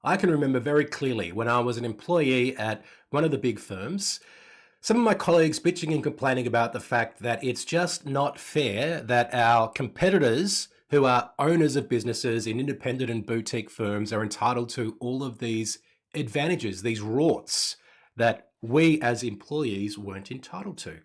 I can remember very clearly when I was an employee at one of the big firms, some of my colleagues bitching and complaining about the fact that it's just not fair that our competitors who are owners of businesses in independent and boutique firms are entitled to all of these advantages, these rorts that we as employees weren't entitled to.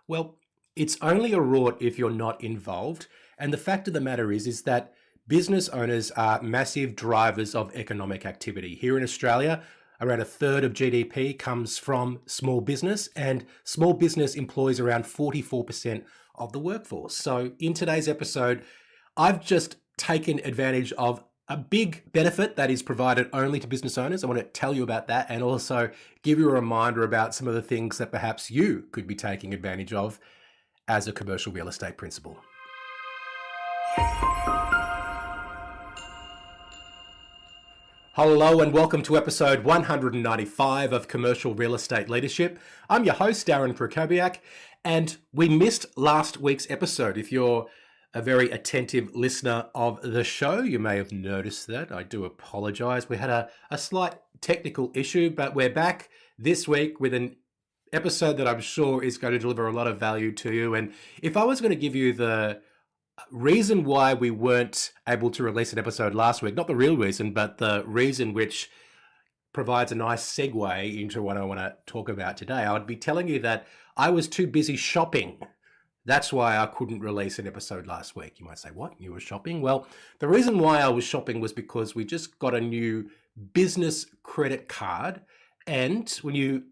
Well, it's only a rort if you're not involved. And the fact of the matter is that business owners are massive drivers of economic activity. Here in Australia, around a third of GDP comes from small business, and small business employs around 44% of the workforce. So in today's episode, I've just taken advantage of a big benefit that is provided only to business owners. I want to tell you about that and also give you a reminder about some of the things that perhaps you could be taking advantage of as a commercial real estate principal. Hello and welcome to episode 195 of Commercial Real Estate Leadership. I'm your host, Darren Krakowiak, and we missed last week's episode. If you're a very attentive listener of the show, you may have noticed that. I do apologize. We had a slight technical issue, but we're back this week with an episode that I'm sure is going to deliver a lot of value to you. And if I was going to give you the reason why we weren't able to release an episode last week, not the real reason, but the reason which provides a nice segue into what I want to talk about today, I would be telling you that I was too busy shopping. That's why I couldn't release an episode last week. You might say, what? You were shopping? Well, the reason why I was shopping was because we just got a new business credit card. And when you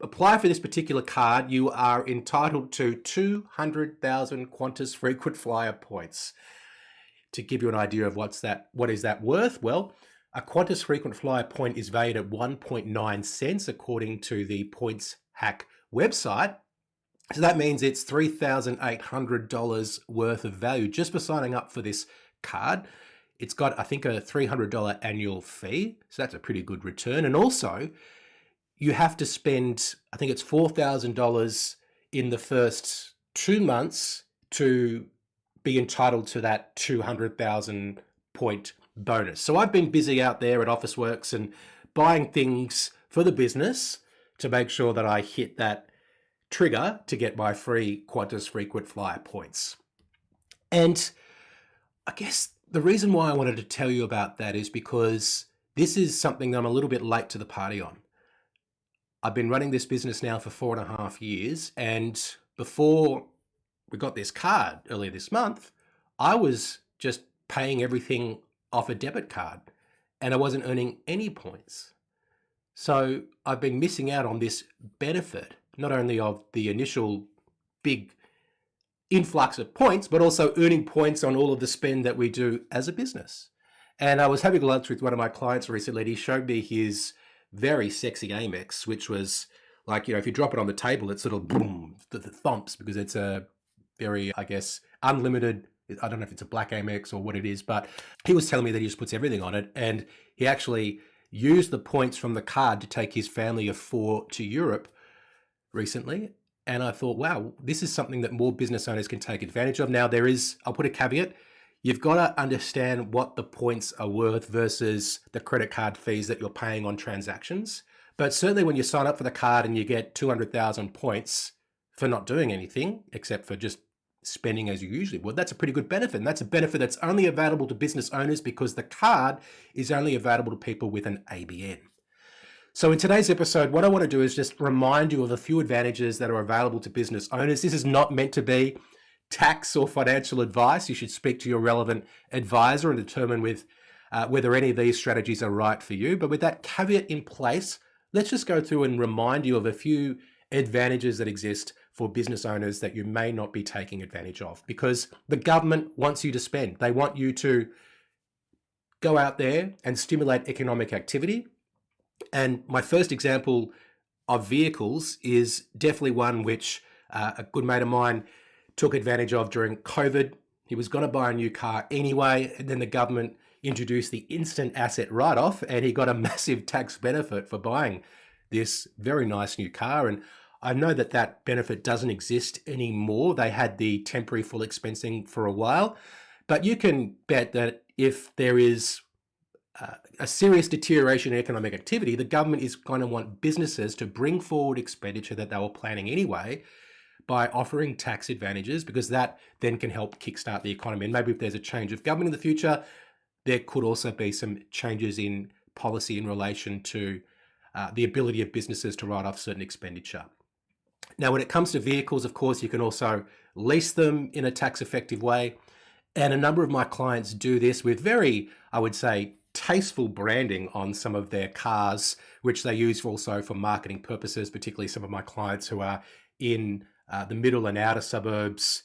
apply for this particular card, you are entitled to 200,000 Qantas frequent flyer points. To give you an idea of what is that worth? Well, a Qantas frequent flyer point is valued at 1.9 cents according to the Points Hack website. So that means it's $3,800 worth of value just for signing up for this card. It's got, I think, a $300 annual fee. So that's a pretty good return. And also, you have to spend, I think it's $4,000 in the first 2 months to be entitled to that 200,000 point bonus. So I've been busy out there at Officeworks and buying things for the business to make sure that I hit that trigger to get my free Qantas frequent flyer points. And I guess the reason why I wanted to tell you about that is because this is something that I'm a little bit late to the party on. I've been running this business now for 4.5 years, and before we got this card earlier this month, I was just paying everything off a debit card and I wasn't earning any points. So I've been missing out on this benefit, not only of the initial big influx of points, but also earning points on all of the spend that we do as a business. And I was having lunch with one of my clients recently, and he showed me his very sexy Amex, which was like, if you drop it on the table, it's sort of boom, the thumps, because it's a very, I guess, unlimited. I don't know if it's a black Amex or what it is, but he was telling me that he just puts everything on it. And he actually used the points from the card to take his family of 4 to Europe recently. And I thought, wow, this is something that more business owners can take advantage of. Now, I'll put a caveat. You've got to understand what the points are worth versus the credit card fees that you're paying on transactions. But certainly when you sign up for the card and you get 200,000 points for not doing anything, except for just spending as you usually would, that's a pretty good benefit. And that's a benefit that's only available to business owners because the card is only available to people with an ABN. So in today's episode, what I want to do is just remind you of a few advantages that are available to business owners. This is not meant to be tax or financial advice. You should speak to your relevant advisor and determine whether any of these strategies are right for you. But with that caveat in place, let's just go through and remind you of a few advantages that exist for business owners that you may not be taking advantage of, because the government wants you to spend. They want you to go out there and stimulate economic activity. And my first example of vehicles is definitely one which a good mate of mine took advantage of during COVID. He was going to buy a new car anyway, and then the government introduced the instant asset write-off, and he got a massive tax benefit for buying this very nice new car. And I know that that benefit doesn't exist anymore. They had the temporary full expensing for a while, but you can bet that if there is a serious deterioration in economic activity, the government is going to want businesses to bring forward expenditure that they were planning anyway by offering tax advantages, because that then can help kickstart the economy. And maybe if there's a change of government in the future, there could also be some changes in policy in relation to the ability of businesses to write off certain expenditure. Now, when it comes to vehicles, of course, you can also lease them in a tax effective way. And a number of my clients do this with very, I would say, tasteful branding on some of their cars, which they use also for marketing purposes, particularly some of my clients who are in the middle and outer suburbs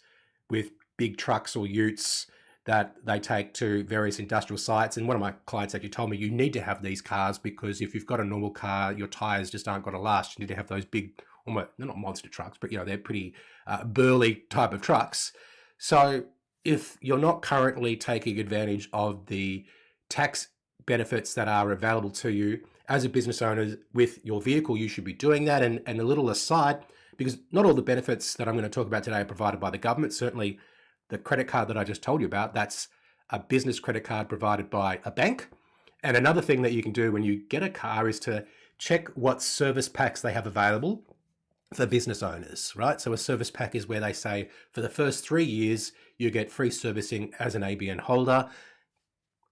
with big trucks or utes that they take to various industrial sites. And one of my clients actually told me, you need to have these cars because if you've got a normal car, your tires just aren't going to last. You need to have those big, almost, they're not monster trucks, but they're pretty burly type of trucks. So if you're not currently taking advantage of the tax benefits that are available to you as a business owner with your vehicle, you should be doing that. And a little aside, because not all the benefits that I'm going to talk about today are provided by the government. Certainly the credit card that I just told you about, that's a business credit card provided by a bank. And another thing that you can do when you get a car is to check what service packs they have available for business owners, right? So a service pack is where they say for the first 3 years, you get free servicing as an ABN holder.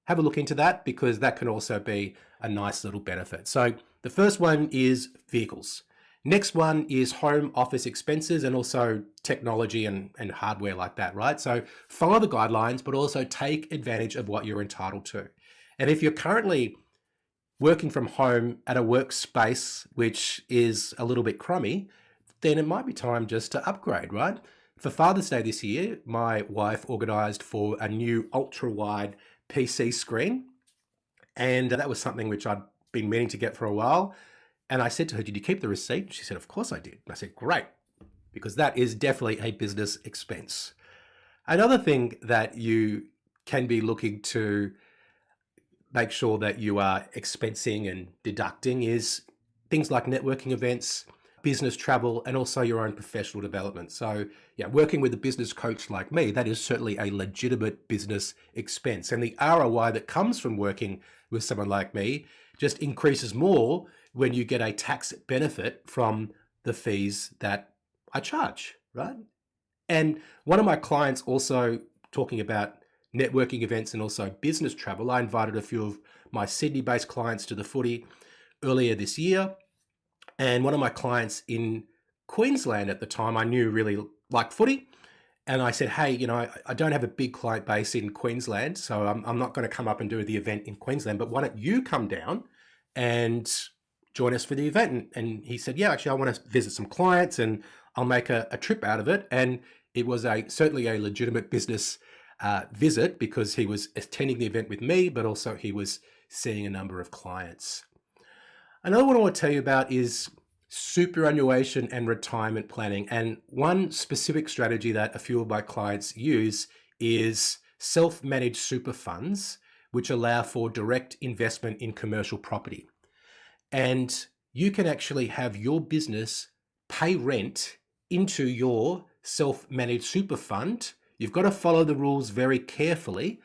Have a look into that because that can also be a nice little benefit. So the first one is vehicles. Next one is home office expenses and also technology and hardware like that, right? So follow the guidelines, but also take advantage of what you're entitled to. And if you're currently working from home at a workspace which is a little bit crummy, then it might be time just to upgrade, right? For Father's Day this year, my wife organized for a new ultra-wide PC screen. And that was something which I'd been meaning to get for a while. And I said to her, did you keep the receipt? She said, of course I did. And I said, great, because that is definitely a business expense. Another thing that you can be looking to make sure that you are expensing and deducting is things like networking events, business travel, and also your own professional development. So yeah, working with a business coach like me, that is certainly a legitimate business expense. And the ROI that comes from working with someone like me just increases more when you get a tax benefit from the fees that I charge, right? And one of my clients also talking about networking events and also business travel, I invited a few of my Sydney-based clients to the footy earlier this year. And one of my clients in Queensland at the time, I knew really liked footy. And I said, hey, I don't have a big client base in Queensland, so I'm not going to come up and do the event in Queensland, but why don't you come down and join us for the event? And he said, yeah, actually, I want to visit some clients and I'll make a trip out of it. And it was certainly a legitimate business visit because he was attending the event with me, but also he was seeing a number of clients. Another one I want to tell you about is superannuation and retirement planning. And one specific strategy that a few of my clients use is self-managed super funds, which allow for direct investment in commercial property. And you can actually have your business pay rent into your self-managed super fund. You've got to follow the rules very carefully,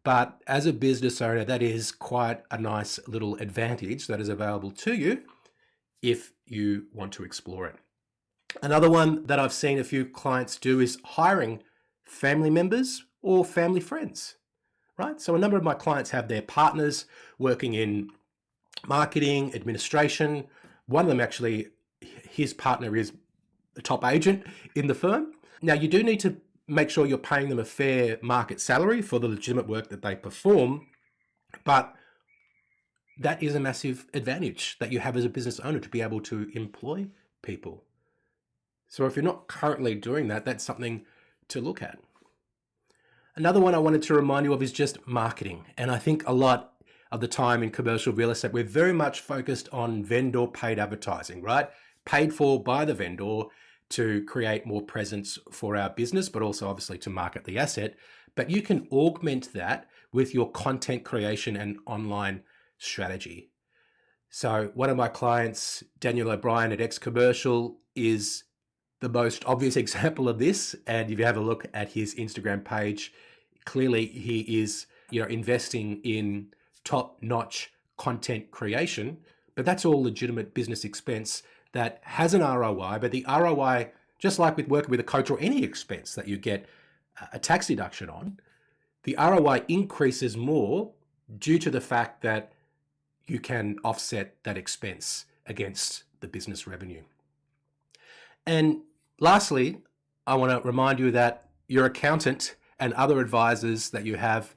but as a business owner, that is quite a nice little advantage that is available to you if you want to explore it. Another one that I've seen a few clients do is hiring family members or family friends, right? So a number of my clients have their partners working in marketing, administration. One of them actually, his partner is a top agent in the firm. Now you do need to make sure you're paying them a fair market salary for the legitimate work that they perform, but that is a massive advantage that you have as a business owner to be able to employ people. So if you're not currently doing that, that's something to look at. Another one I wanted to remind you of is just marketing. And I think a lot of the time in commercial real estate, we're very much focused on vendor paid advertising, right? Paid for by the vendor to create more presence for our business, but also obviously to market the asset. But you can augment that with your content creation and online strategy. So one of my clients, Daniel O'Brien at X Commercial, is the most obvious example of this. And if you have a look at his Instagram page, clearly he is, investing in top-notch content creation, but that's all legitimate business expense that has an ROI, but the ROI, just like with working with a coach or any expense that you get a tax deduction on, the ROI increases more due to the fact that you can offset that expense against the business revenue. And lastly, I want to remind you that your accountant and other advisors that you have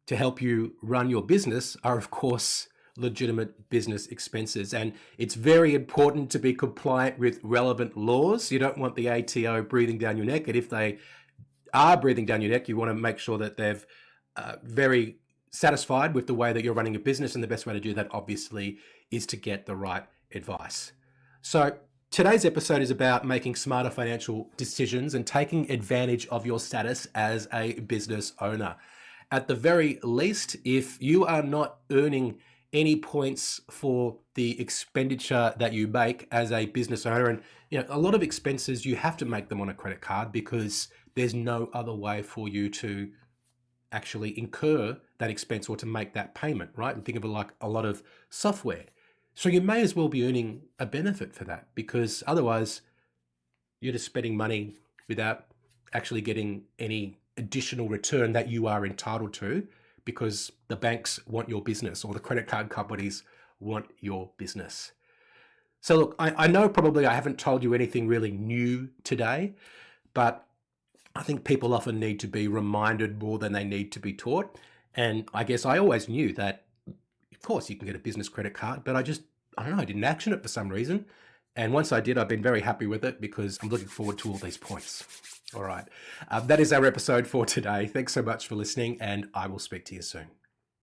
to help you run your business are, of course, legitimate business expenses. And it's very important to be compliant with relevant laws. You don't want the ATO breathing down your neck. And if they are breathing down your neck, you want to make sure that they've very satisfied with the way that you're running a business. And the best way to do that, obviously, is to get the right advice. So today's episode is about making smarter financial decisions and taking advantage of your status as a business owner. At the very least, if you are not earning any points for the expenditure that you make as a business owner, and a lot of expenses, you have to make them on a credit card because there's no other way for you to actually incur that expense or to make that payment, right? And think of it like a lot of software. So you may as well be earning a benefit for that, because otherwise you're just spending money without actually getting any additional return that you are entitled to, because the banks want your business or the credit card companies want your business. So look, I know probably I haven't told you anything really new today, but I think people often need to be reminded more than they need to be taught. And I guess I always knew that, of course, you can get a business credit card, but I don't know, I didn't action it for some reason. And once I did, I've been very happy with it because I'm looking forward to all these points. All right. That is our episode for today. Thanks so much for listening, and I will speak to you soon.